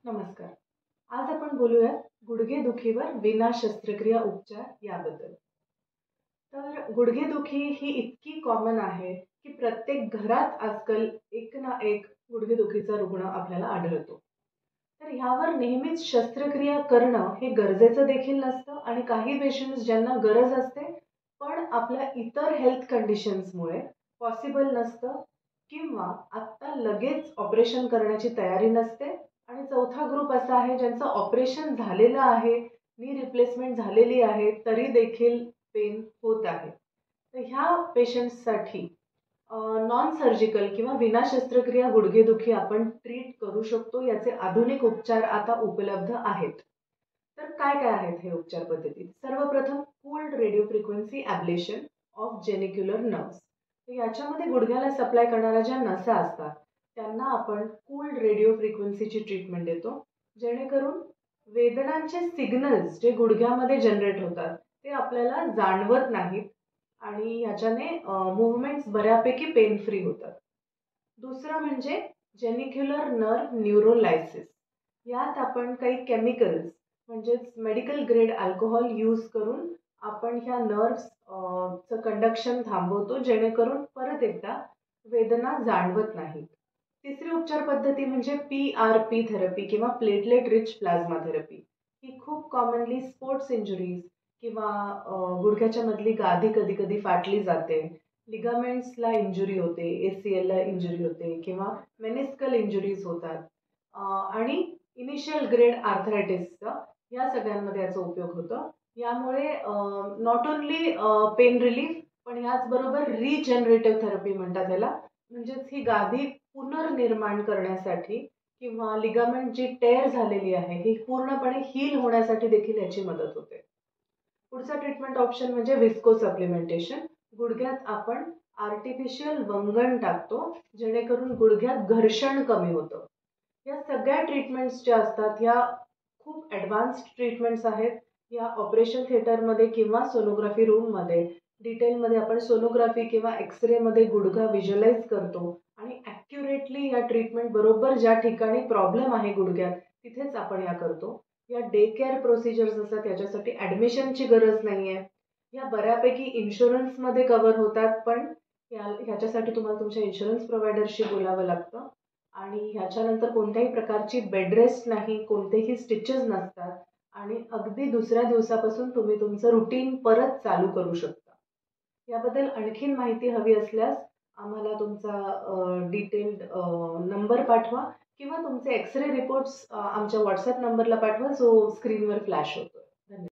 नमस्कार. आज आपण बोलूया गुडघेदुखीवर विना शस्त्रक्रिया उपचार याबद्दल. तर गुडघेदुखी ही इतकी कॉमन आहे, की प्रत्येक घरात आजकाल एक ना एक गुडघेदुखीचा रुग्ण आपल्याला आढळतो. तर ह्यावर नेहमीच शस्त्रक्रिया करणं हे गरजेचं देखील नसतं आणि काही पेशंट्स ज्यांना गरज असते, पण आपल्या इतर हेल्थ कंडिशन्समुळे पॉसिबल नसतं किंवा आत्ता लगेच ऑपरेशन करण्याची तयारी नसते आणि चौथा ग्रुप असा आहे ज्यांचं ऑपरेशन झालेलं आहे, नी रिप्लेसमेंट झालेली आहे, तरी देखील पेन होत आहे. तर ह्या पेशंट्ससाठी नॉन सर्जिकल किंवा विना शस्त्रक्रिया गुडघेदुखी आपण ट्रीट करू शकतो. याचे आधुनिक उपचार आता उपलब्ध आहेत. तर काय काय आहेत हे उपचार पद्धती? सर्वप्रथम cold radio frequency ablation of genicular nerves. तर याच्यामध्ये गुडघ्याला सप्लाय करणाऱ्या ज्या नसा असतात त्यांना आपण कोल्ड रेडिओ फ्रिक्वेन्सीची ट्रीटमेंट देतो, जेणेकरून वेदनांचे सिग्नल्स जे गुडघ्यामध्ये जनरेट होतात ते आपल्याला जाणवत नाहीत आणि ह्याच्याने मूव्हमेंट्स बऱ्यापैकी पेन फ्री होतात. दुसरं म्हणजे जेनिक्युलर नर्व न्यूरोलायसिस. यात आपण काही केमिकल्स म्हणजेच मेडिकल ग्रेड अल्कोहोल यूज करून आपण ह्या नर्व्स चं कंडक्शन थांबवतो, जेणेकरून परत एकदा वेदना जाणवत नाहीत. तिसरी उपचार पद्धती म्हणजे PRP थेरपी किंवा प्लेटलेट रिच प्लाझ्मा थेरपी. ही खूप कॉमनली स्पोर्ट्स इंजुरीज किंवा गुडघ्याच्या मधली गादी कधी कधी फाटली जाते, लिगामेंट्सला इंजुरी होते, ACL ला इंजुरी होते किंवा मेनिस्कल इंजुरीज होतात आणि इनिशियल ग्रेड आर्थरायटिसचा या सगळ्यांमध्ये याचा उपयोग होतो. यामुळे नॉट ओन्ली पेन रिलीफ पण याचबरोबर रिजनरेटिव्ह थेरपी म्हणतात याला, म्हणजेच ही गादी पुनर्निर्माण करण्यासाठी किंवा लिगामेंट जी टेअर झालेली आहे ही पूर्णपणे हील होण्यासाठी देखील याची मदत होते. पुढचा ट्रीटमेंट ऑप्शन म्हणजे विस्को सप्लिमेंटेशन. गुडघ्यात आपण आर्टिफिशियल वंगण टाकतो, जेणेकरून गुडघ्यात घर्षण कमी होतं. या सगळ्या ट्रीटमेंट्स ज्या असतात ह्या खूप ॲडव्हान्स्ड ट्रीटमेंट्स आहेत. या ऑपरेशन थिएटरमध्ये किंवा सोनोग्राफी रूममध्ये डिटेलमध्ये आपण सोनोग्राफी किंवा एक्सरेमध्ये गुडघा व्हिज्युअलाइज करतो आणि ॲक्युरेटली या ट्रीटमेंट बरोबर ज्या ठिकाणी प्रॉब्लेम आहे गुडघ्यात तिथेच आपण या करतो. या डे केअर प्रोसिजर्स असतात, याच्यासाठी ॲडमिशनची गरज नाही आहे. या बऱ्यापैकी इन्शुरन्समध्ये कव्हर होतात, पण ह्याच्यासाठी तुम्हाला तुमच्या इन्शुरन्स प्रोव्हायडरशी बोलावं लागतं आणि ह्याच्यानंतर कोणत्याही प्रकारची बेड रेस्ट नाही, कोणतेही स्टिचेस नसतात आणि अगदी दुसऱ्या दिवसापासून तुम्ही तुमचं रुटीन परत चालू करू शकता. याबद्दल आणखीन माहिती हवी असल्यास आम्हाला तुमचा डिटेल्ड नंबर पाठवा किंवा तुमचे एक्सरे रिपोर्ट्स आमच्या व्हॉट्सॲप नंबरला पाठवा जो स्क्रीनवर फ्लॅश होतो. धन्यवाद.